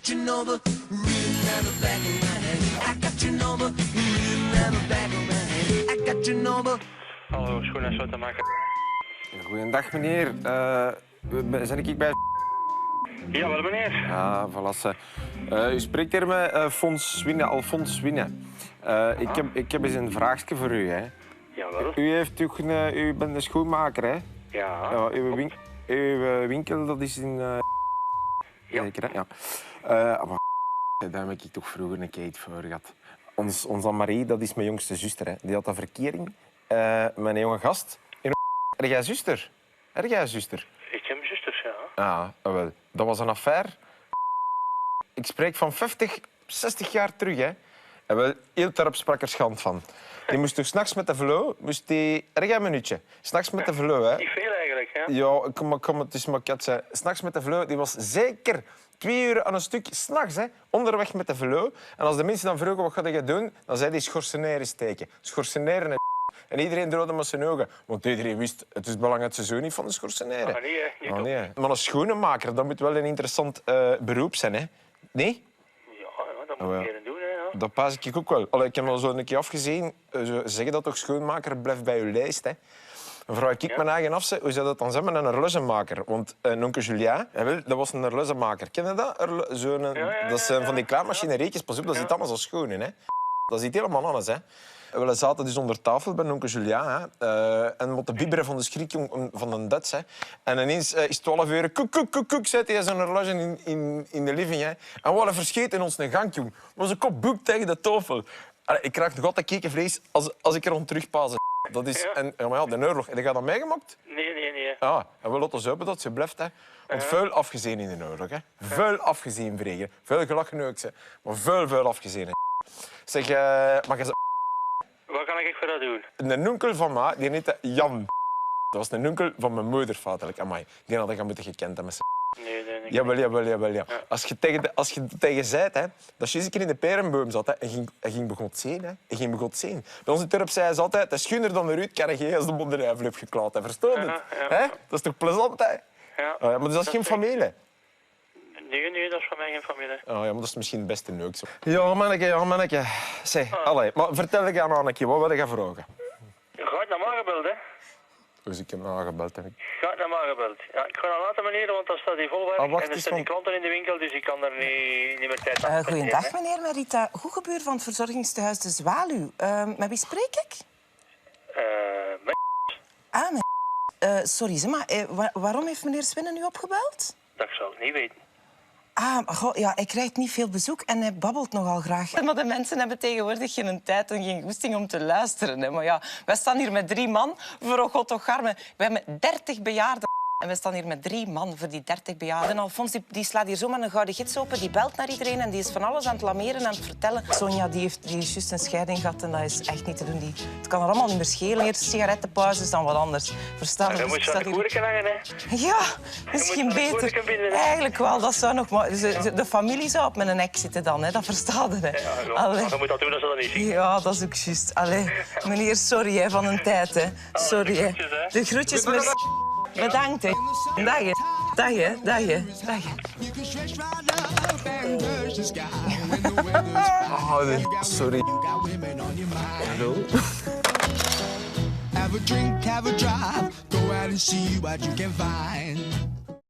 your number written on the back of my head. I got your number written on the back of my head. I got your number. Hallo, schoen en zo te maken. Goeiedag, meneer. Ben ik bij... Ja, wel meneer. Ja, voilà. U spreekt hier met Alfons Winnen. Ik heb eens een vraagje voor u. Hè. Jawel. U bent een schoenmaker, hè? Ja. Ja, uw winkel, dat is in... Ja. Zeker, hè? Ja. Maar daar heb ik toch vroeger een keer iets voor gehad. Onze Marie, dat is mijn jongste zuster. Hè. Die had een verkering. Mijn jonge gast. Heb jij zuster? Ik heb mijn zusters, ja. Ah, wel. Dat was een affaire. Ik spreek van 50, 60 jaar terug, hè. En wel, heel het dorp sprak er schand van. Die moest toch 's nachts met de vlo, erg een minuutje. 's nachts met de vlo, hè. Niet veel eigenlijk, hè? Ja, kom, het is maar kat, hè. 's nachts met de vlo, die was zeker 2 uur aan een stuk, 's nachts, hè, onderweg met de vlo. En als de mensen dan vroegen, wat ga je doen? Dan zei die schorseneren steken. Schorseneren en iedereen droogde met zijn ogen. Want iedereen wist, het is belangrijk seizoen niet van de schorseneren. Ah, nee, hè. Oh, nee. Maar een schoenenmaker, dat moet wel een interessant beroep zijn, hè? Nee? Ja, dat moet je doen, hè. Ja. Dat pas ik ook wel. Allee, ik heb al zo een keer afgezien. Ze zeggen dat toch schoenmaker blijft bij uw lijst, hè? Dan vraag ik mijn eigen af, hoe zou dat dan zijn met een horlogemaker? Want onkel Julien, dat was een horlogemaker. Ken je dat? Dat zijn van die klaarmachinereetjes. Pas op, dat zit allemaal zo schoenen, hè? Dat zit helemaal anders, hè? We zaten dus onder tafel bij onkel Julien, hè, en moeten bibberen van de schrik van een Duits. Hè. En ineens is het 12 uur. Koek, zet hij zijn horloge in de living. Hè. En we hadden verscheten in ons een gang, jong. Onze kop boekt tegen de tafel. Allee, ik krijg nog altijd kekenvlees als ik er rond terugpaas. Dat is... Ja. En ja, de oorlog. Heb je dat meegemaakt? Nee. Ja, en we laten zo hebben dat ze blijft. Hè. Want vuil afgezien in de oorlog. Hè. Vuil afgezien, vregen. Veel gelachen ook, hè. Maar vuil afgezien. Hè. Zeg, mag je... Wat kan ik voor dat doen? Een onkel van mij, die heette Jan. Dat was een onkel van mijn moeder, feitelijk. Amai, die had ik moeten gekend hebben. Nee. Jawel. Ja. Als je tegen zei, hè, dat je eens een keer in de perenboom zat, hè, en ging begot zien. Bij ons in Turp zei ze altijd, het is schooner dan de Ruud Carré als de bonderijvel heeft geklaad. Verstoot het? Ja. Hè? Dat is toch plezant, hè? Ja. Maar dus dat is geen familie. Nee, dat is van mij geen familie. Ja, maar dat is misschien het beste ook zo. Ja, manneke. Zeg, allee, maar vertel ik aan Anneke, wat wil je vragen? Je gaat naar mij gebeld, hè? Dus ik heb haar gebeld. Heb ik. Gaat naar mij gebeld. Ja, ik ga dat laten, meneer, want dan staat hij vol werk. wacht En er eens, staan die klanten in de winkel, dus ik kan er niet meer tijd aan. Goeiedag, meneer Merita. Goegebuur van het verzorgingstehuis De Zwaluw. Met wie spreek ik? Sorry, zeg maar. Waarom heeft meneer Swinnen u opgebeld? Dat zou ik niet weten. Ja, hij krijgt niet veel bezoek en hij babbelt nogal graag. Maar de mensen hebben tegenwoordig geen tijd en geen goesting om te luisteren. Hè. Maar ja, wij staan hier met 3 man voor God och arme. We hebben 30 bejaarden. En we staan hier met 3 man voor die 30 bejaarden. En Alfons die slaat hier zomaar een gouden gids open, die belt naar iedereen en die is van alles aan het lameren en aan het vertellen. Sonja die is juist een scheiding gehad en dat is echt niet te doen. Het kan er allemaal niet meer schelen. Eerst sigarettenpauzes dan wat anders. Verstaan? Dan moet je aan de koerken hangen, hè? Ja, misschien beter. Eigenlijk wel, dat zou nog maar... De familie zou op met een nek zitten dan, hè. Dat verstaan we. Ja, dan moet dat doen als ze dat niet zien. Ja, dat is ook juist. Allee, meneer, sorry hè, van een tijd. Hè. Sorry. Hè. De groetjes, merci. Bedankt. Hè. Dag, hè. Sorry. Hallo? Have a drink, have a drive, go out and see what you can find.